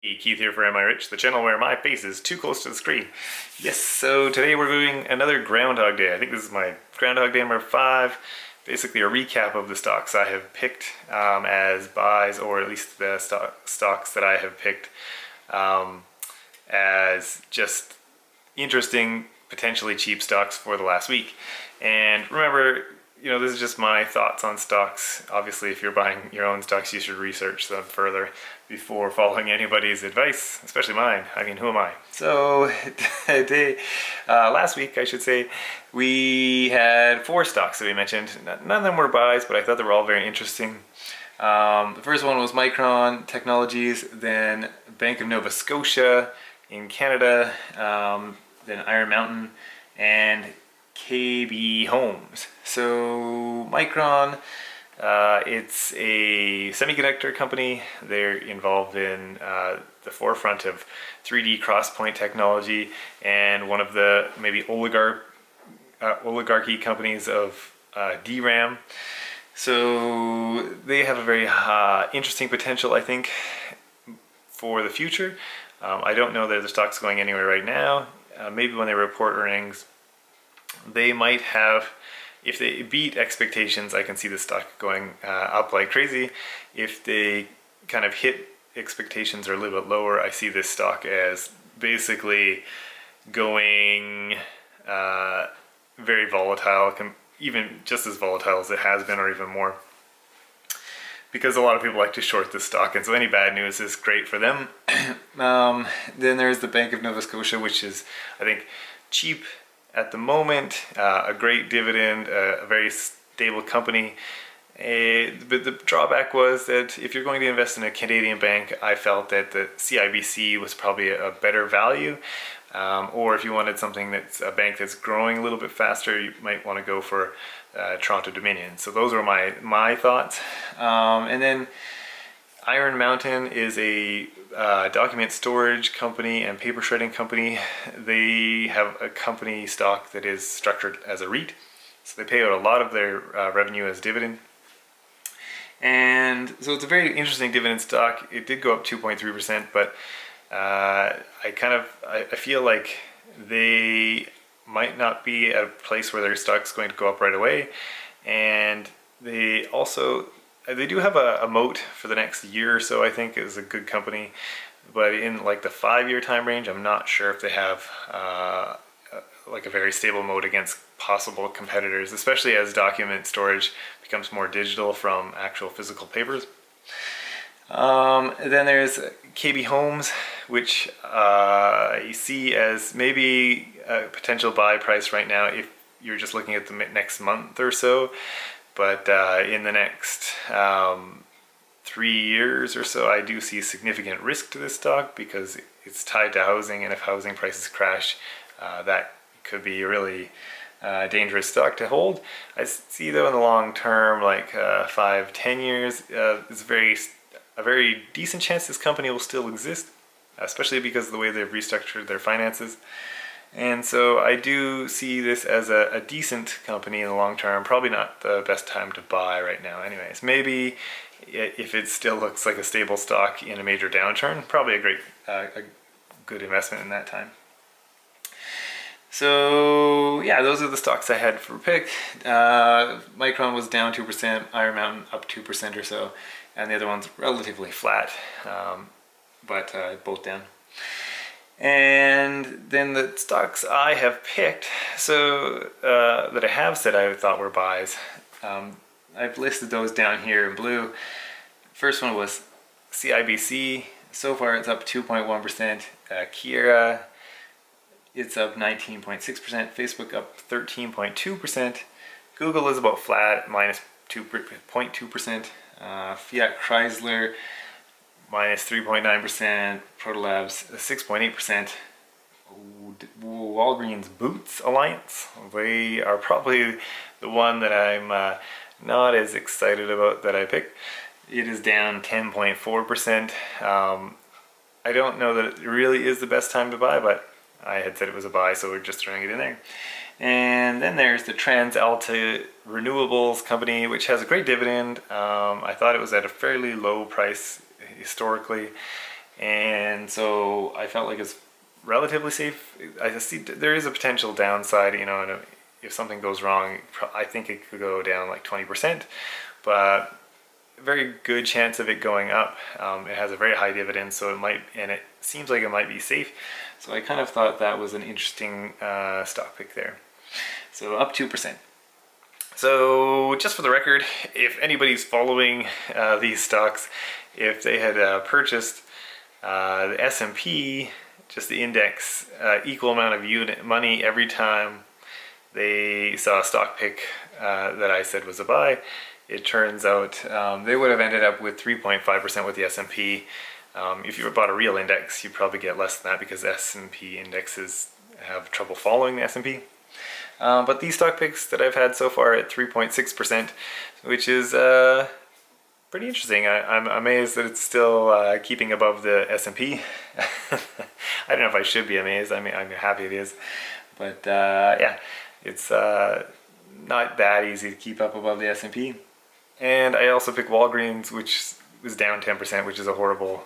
Hey, Keith here for Am I Rich, the channel where my face is too close to the screen. Yes, so today we're doing another Groundhog Day. I think this is my Groundhog Day number 5. Basically a recap of the stocks I have picked as buys, or at least the stocks that I have picked as just interesting, potentially cheap stocks for the last week. And remember, this is just my thoughts on stocks. Obviously, if you're buying your own stocks, you should research them further before following anybody's advice, especially mine. I mean, who am I? So last week, I should say, we had 4 stocks that we mentioned. None of them were buys, but I thought they were all very interesting. The first one was Micron Technologies, then Bank of Nova Scotia in Canada, then Iron Mountain, and KB Homes. So Micron, it's a semiconductor company. They're involved in the forefront of 3D cross-point technology and one of the maybe oligarchy companies of DRAM. So they have a very interesting potential, I think, for the future. I don't know that the stock's going anywhere right now. Maybe when they report earnings, they might have, if they beat expectations, I can see the stock going up like crazy. If they kind of hit expectations or a little bit lower, I see this stock as basically going very volatile, even just as volatile as it has been or even more, because a lot of people like to short this stock, and so any bad news is great for them. Then there's the Bank of Nova Scotia, which is, I think, cheap at the moment, a great dividend, a very stable company. But the drawback was that if you're going to invest in a Canadian bank, I felt that the CIBC was probably a better value. Or if you wanted something that's a bank that's growing a little bit faster, you might want to go for Toronto Dominion. So those were my thoughts. And then Iron Mountain is a document storage company and paper shredding company. They have a company stock that is structured as a REIT, so they pay out a lot of their revenue as dividend. And so it's a very interesting dividend stock. It did go up 2.3%, but I feel like they might not be at a place where their stock's going to go up right away. And they do have a moat for the next year or so. I think is a good company, but in like the 5-year time range, I'm not sure if they have like a very stable moat against possible competitors, especially as document storage becomes more digital from actual physical papers. Then there's KB Homes, which you see as maybe a potential buy price right now if you're just looking at the next month or so. But in the next 3 years or so, I do see significant risk to this stock because it's tied to housing, and if housing prices crash, that could be a really dangerous stock to hold. I see though in the long term, like 5-10 years, it's a very decent chance this company will still exist, especially because of the way they've restructured their finances. And so I do see this as a decent company in the long term. Probably not the best time to buy right now anyways. Maybe if it still looks like a stable stock in a major downturn, probably a good investment in that time. So yeah, those are the stocks I had for pick. Micron was down 2%, Iron Mountain up 2% or so, and the other one's relatively flat, but both down. And then the stocks I have picked, so that I have said I thought were buys, I've listed those down here in blue. First one was CIBC. So far it's up 2.1%. Kira, it's up 19.6%. Facebook up 13.2%. Google is about flat, minus 2.2%. Fiat Chrysler, minus 3.9%, Protolabs 6.8%. Walgreens Boots Alliance, they are probably the one that I'm not as excited about that I picked. It is down 10.4%. I don't know that it really is the best time to buy, but I had said it was a buy, so we're just throwing it in there. And then there's the TransAlta Renewables company, which has a great dividend. I thought it was at a fairly low price historically, and so I felt like it's relatively safe. I see there is a potential downside, you know, and if something goes wrong, I think it could go down like 20%, but very good chance of it going up. It has a very high dividend, so it might, and it seems like it might be safe. So I kind of thought that was an interesting stock pick there. So up 2%. So just for the record, if anybody's following these stocks, if they had purchased the S&P, just the index, equal amount of unit money every time they saw a stock pick that I said was a buy, it turns out they would have ended up with 3.5% with the S&P. If you bought a real index, you'd probably get less than that because S&P indexes have trouble following the S&P. But these stock picks that I've had so far at 3.6%, which is pretty interesting. I'm amazed that it's still keeping above the S&P. I don't know if I should be amazed. I mean, I'm happy it is. But yeah, it's not that easy to keep up above the S&P. And I also picked Walgreens, which was down 10%, which is a horrible,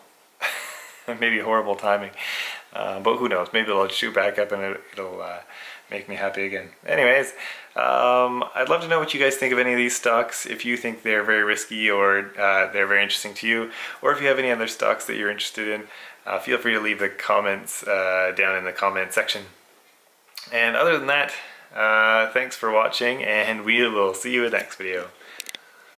maybe horrible timing. But who knows? Maybe it'll shoot back up and it'll make me happy again. Anyways, I'd love to know what you guys think of any of these stocks. If you think they're very risky or they're very interesting to you, or if you have any other stocks that you're interested in, feel free to leave the comments down in the comment section. And other than that, thanks for watching, and we will see you in the next video.